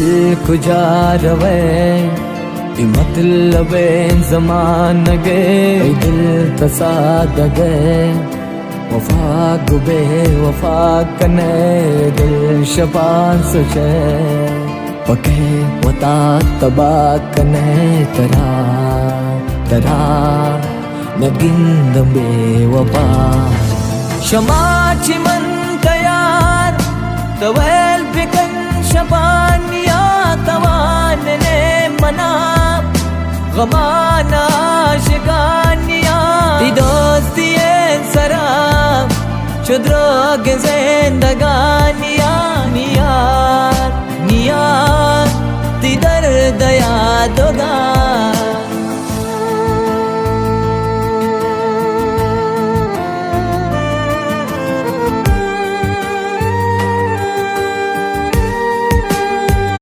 दिल खुजा रवे मतलबे जमान गे दिल तसाद गे वफा गुबे वफा कने दिल शबान सुचे पके वता तबा कने तरा तरा नगिंद बे वफा शमाची मन तयार तवेल बिकन शबानिया तवान ने मना गमाना शिकानिया ती दोस्ती सरा शुद्रोग जिंदगानिया नियार नियार ती दर्द याद